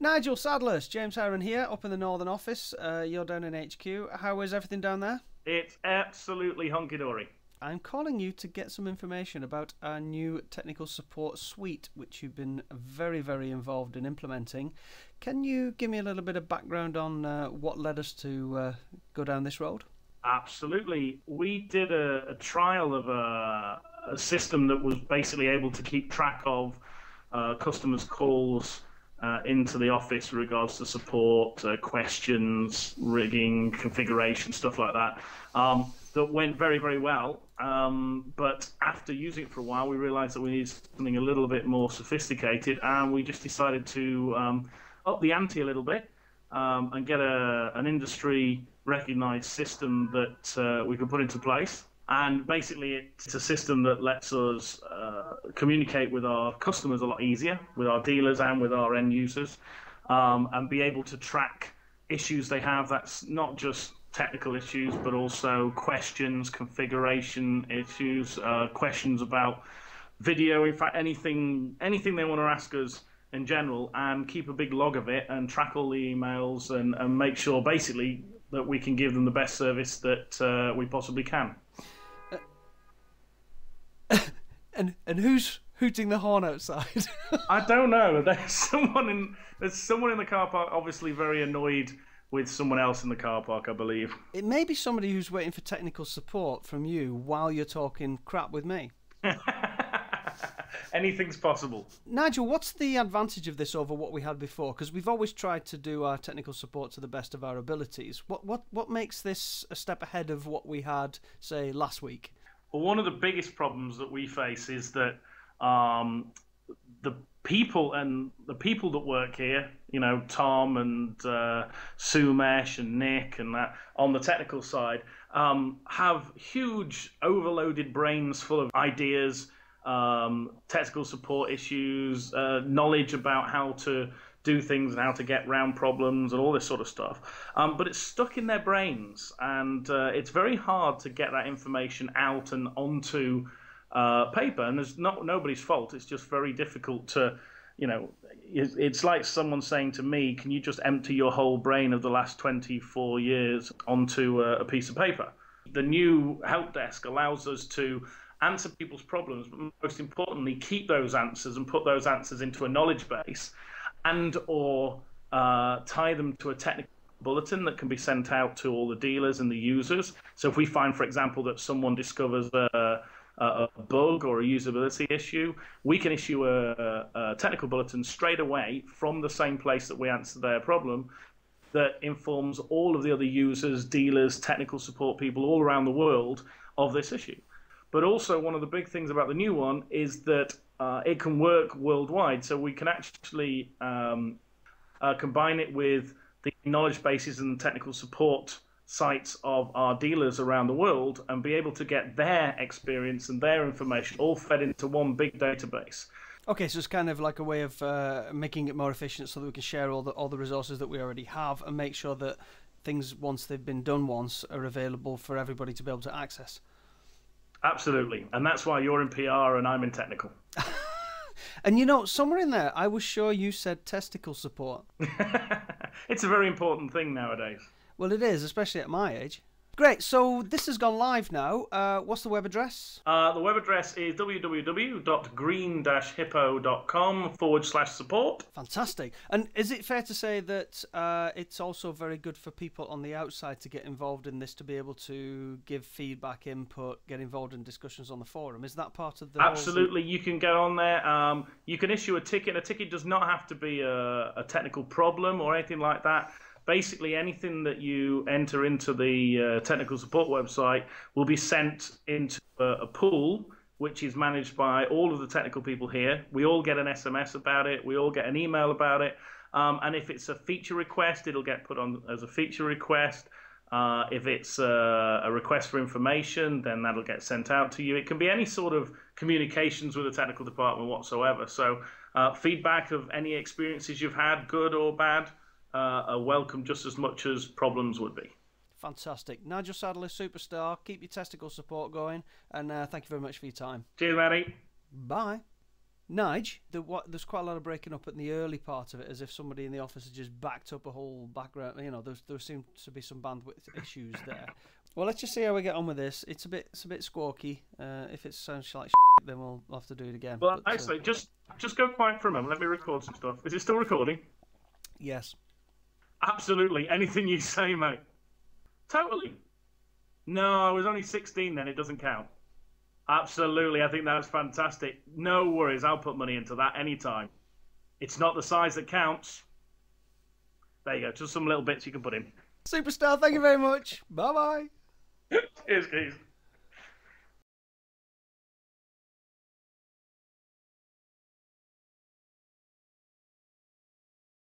Nigel Sadlers, James Heron here, up in the Northern Office. You're down in HQ. How is everything down there? It's absolutely hunky-dory. I'm calling you to get some information about our new technical support suite, which you've been very, very involved in implementing. Can you give me a little bit of background on what led us to go down this road? Absolutely. We did a trial of a system that was basically able to keep track of customers' calls into the office with regards to support, questions, rigging, configuration, stuff like that. That went very, very well. But after using it for a while, we realized that we needed something a little bit more sophisticated, and we just decided to up the ante a little bit and get an industry recognized system that we can put into place. And basically, it's a system that lets us communicate with our customers a lot easier, with our dealers and with our end users, and be able to track issues they have. That's not just technical issues, but also questions, configuration issues, questions about video. In fact, anything they want to ask us in general, and keep a big log of it and track all the emails and make sure basically that we can give them the best service that we possibly can. And who's hooting the horn outside? I don't know. There's someone in the car park, obviously very annoyed with someone else in the car park, I believe. It may be somebody who's waiting for technical support from you while you're talking crap with me. Anything's possible. Nigel, what's the advantage of this over what we had before? Because we've always tried to do our technical support to the best of our abilities. What makes this a step ahead of what we had, say, last week? Well, one of the biggest problems that we face is that the people that work here, you know, Tom and Sumesh and Nick and that on the technical side, have huge overloaded brains full of ideas, technical support issues, knowledge about how to do things and how to get round problems and all this sort of stuff. But it's stuck in their brains, and it's very hard to get that information out and onto paper. And there's nobody's fault. It's just very difficult to, you know, it's like someone saying to me, can you just empty your whole brain of the last 24 years onto a piece of paper? The new help desk allows us to answer people's problems, but most importantly, keep those answers and put those answers into a knowledge base, and or tie them to a technical bulletin that can be sent out to all the dealers and the users. So if we find, for example, that someone discovers a bug or a usability issue, we can issue a technical bulletin straight away from the same place that we answer their problem, that informs all of the other users, dealers, technical support people all around the world of this issue. But also, one of the big things about the new one is that it can work worldwide. So we can actually combine it with the knowledge bases and technical support sites of our dealers around the world and be able to get their experience and their information all fed into one big database. Okay, so it's kind of like a way of making it more efficient so that we can share all the resources that we already have and make sure that things, once they've been done once, are available for everybody to be able to access. Absolutely. And that's why you're in PR and I'm in technical. And you know, somewhere in there, I was sure you said testicle support. It's a very important thing nowadays. Well, it is, especially at my age. Great, so this has gone live now. What's the web address? The web address is www.green-hippo.com/support. Fantastic. And is it fair to say that it's also very good for people on the outside to get involved in this, to be able to give feedback, input, get involved in discussions on the forum? Is that part of the... Absolutely, you can get on there. You can issue a ticket. A ticket does not have to be a technical problem or anything like that. Basically, anything that you enter into the technical support website will be sent into a pool, which is managed by all of the technical people here. We all get an SMS about it. We all get an email about it. And if it's a feature request, it'll get put on as a feature request. If it's a request for information, then that'll get sent out to you. It can be any sort of communications with the technical department whatsoever. So feedback of any experiences you've had, good or bad, are welcome just as much as problems would be. Fantastic. Nigel Sadler, superstar. Keep your testicle support going, and thank you very much for your time. Cheers, Matty. Bye. Nige, there's quite a lot of breaking up in the early part of it, as if somebody in the office had just backed up a whole background. You know, there seems to be some bandwidth issues there. Well, let's just see how we get on with this. It's a bit squawky. If it sounds like shit, then we'll have to do it again. Well, actually, just go quiet for a moment. Let me record some stuff. Is it still recording? Yes. Absolutely. Anything you say, mate. Totally. No, I was only 16 then. It doesn't count. Absolutely. I think that's fantastic. No worries. I'll put money into that anytime. It's not the size that counts. There you go. Just some little bits you can put in. Superstar, thank you very much. Bye-bye. Cheers, Keith.